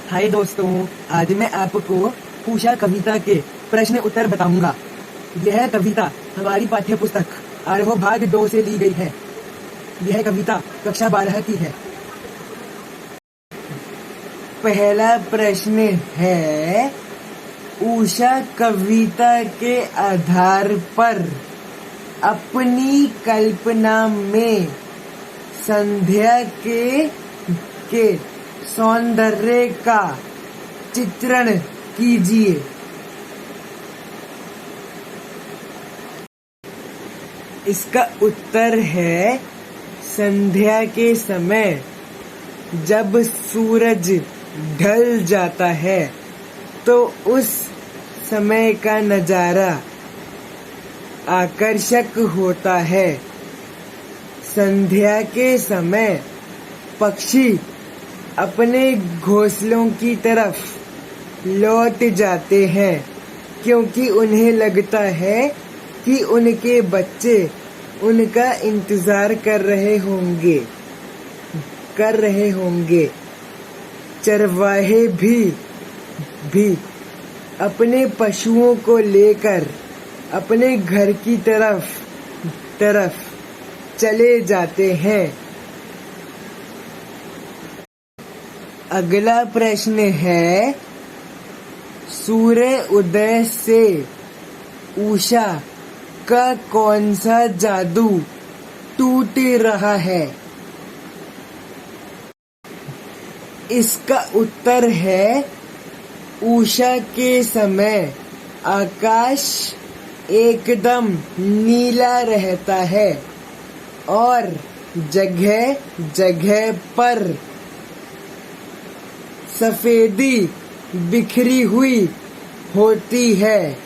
हाय दोस्तों, आज मैं आपको उषा कविता के प्रश्न उत्तर बताऊंगा। यह कविता हमारी पाठ्य पुस्तक आरव भाग 2 से ली गई है। यह कविता कक्षा 12 की है। पहला प्रश्न है, उषा कविता के आधार पर अपनी कल्पना में संध्या के सौंदर्य का चित्रण कीजिए। इसका उत्तर है, संध्या के समय जब सूरज ढल जाता है तो उस समय का नजारा आकर्षक होता है। संध्या के समय पक्षी अपने घोंसलों की तरफ लौट जाते हैं, क्योंकि उन्हें लगता है कि उनके बच्चे उनका इंतजार कर रहे होंगे। चरवाहे भी अपने पशुओं को लेकर अपने घर की तरफ चले जाते हैं। अगला प्रश्न है, सूर्य उदय से उषा का कौन सा जादू टूट रहा है? इसका उत्तर है, उषा के समय आकाश एकदम नीला रहता है और जगह जगह पर सफेदी बिखरी हुई होती है।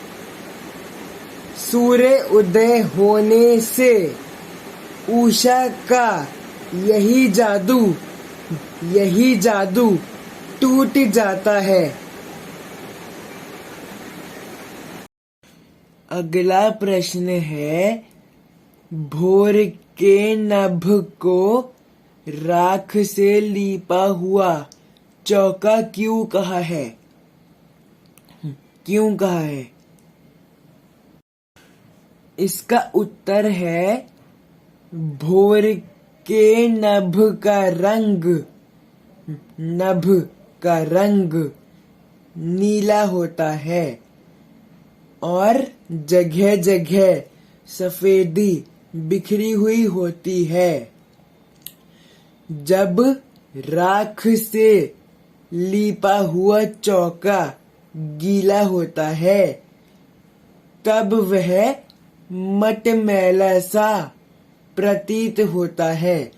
सूर्य उदय होने से उषा का यही जादू टूट जाता है। अगला प्रश्न है, भोर के नभ को राख से लिपा हुआ चौका क्यों कहा है? इसका उत्तर है, भोर के नभ का रंग नीला होता है और जगह जगह सफेदी बिखरी हुई होती है। जब राख से लिपा हुआ चौका गीला होता है तब वह मटमैला सा प्रतीत होता है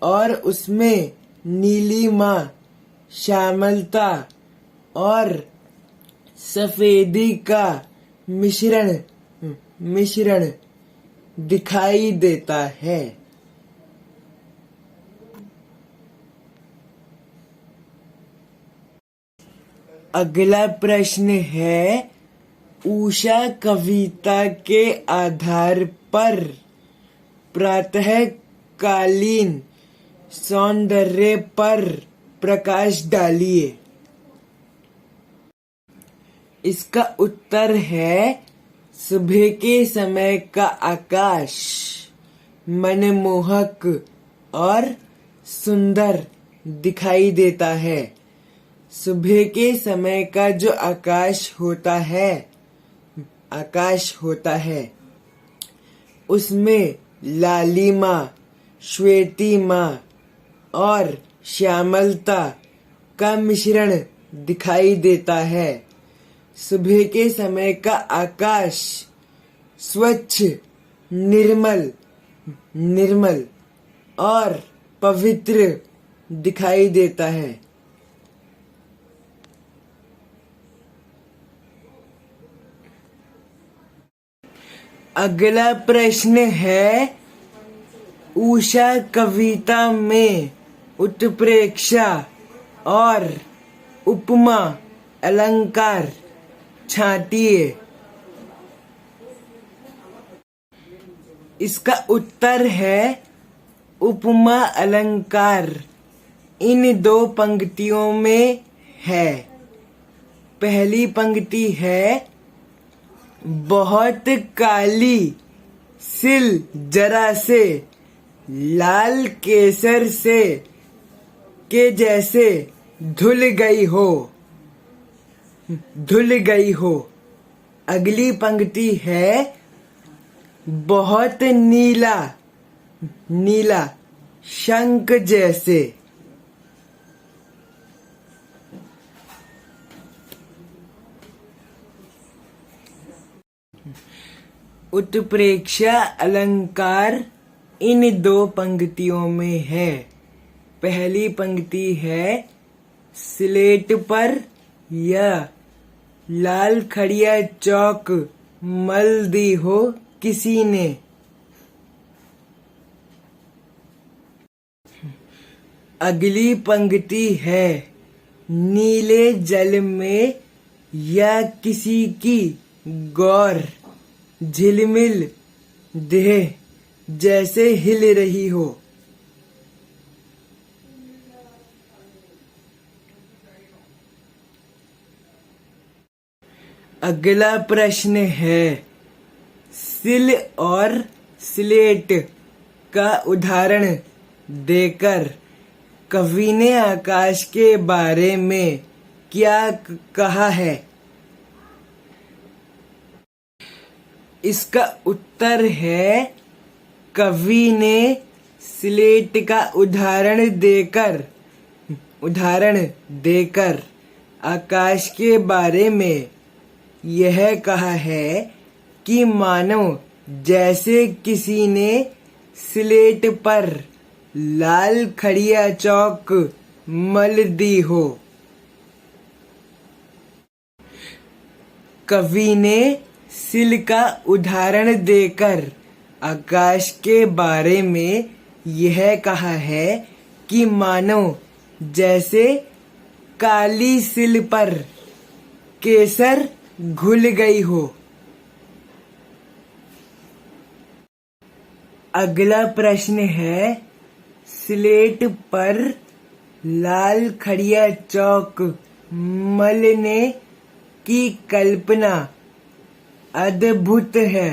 और उसमें नीलिमा, श्यामलता और सफेदी का मिश्रण दिखाई देता है। अगला प्रश्न है, उषा कविता के आधार पर प्रातःकालीन सौंदर्य पर प्रकाश डालिए। इसका उत्तर है, सुबह के समय का आकाश मनमोहक और सुंदर दिखाई देता है। सुबह के समय का जो आकाश होता है उसमें लालिमा, श्वेतिमा और श्यामलता का मिश्रण दिखाई देता है। सुबह के समय का आकाश स्वच्छ, निर्मल और पवित्र दिखाई देता है। अगला प्रश्न है, उषा कविता में उत्प्रेक्षा और उपमा अलंकार छांटिए। इसका उत्तर है, उपमा अलंकार इन दो पंक्तियों में है। पहली पंक्ति है, बहुत काली सिल जरा से लाल केसर से के जैसे धुल गई हो, धुल गई हो। अगली पंक्ति है, बहुत नीला नीला शंख जैसे। उत्प्रेक्षा अलंकार इन दो पंक्तियों में है। पहली पंक्ति है, स्लेट पर या लाल खड़िया चौक मल दी हो किसी ने। अगली पंक्ति है, नीले जल में या किसी की गौर झिलमिल देह जैसे हिल रही हो। अगला प्रश्न है, सिल और स्लेट का उदाहरण देकर कवि ने आकाश के बारे में क्या कहा है? इसका उत्तर है, कवि ने स्लेट का उदाहरण देकर आकाश के बारे में यह कहा है कि मानो जैसे किसी ने स्लेट पर लाल खड़िया चौक मल दी हो। कवि ने सिल का उदाहरण देकर आकाश के बारे में यह कहा है कि मानो जैसे काली सिल पर केसर घुल गई हो। अगला प्रश्न है, स्लेट पर लाल खड़िया चौक मलने की कल्पना अद्भुत है,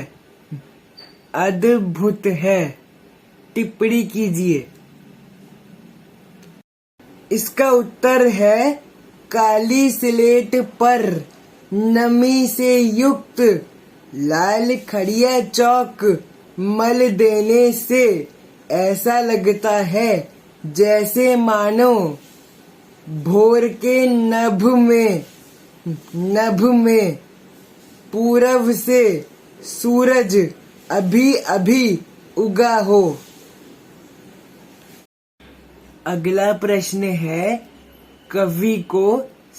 अद्भुत है। टिप्पणी कीजिए। इसका उत्तर है, काली स्लेट पर नमी से युक्त लाल खड़िया चौक मल देने से ऐसा लगता है जैसे मानो भोर के नभ में पूरब से सूरज अभी अभी उगा हो। अगला प्रश्न है, कवि को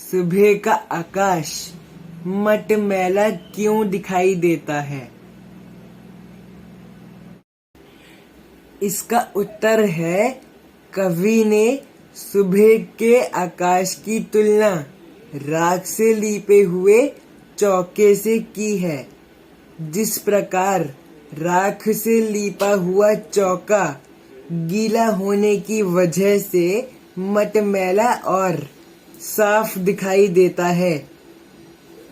सुबह का आकाश मटमैला क्यों दिखाई देता है? इसका उत्तर है, कवि ने सुबह के आकाश की तुलना राख से लीपे हुए चौके से की है। जिस प्रकार राख से लीपा हुआ चौका गीला होने की वजह से मटमैला और साफ दिखाई देता है,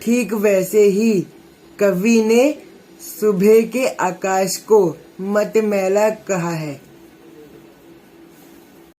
ठीक वैसे ही कवि ने सुबह के आकाश को मटमैला कहा है।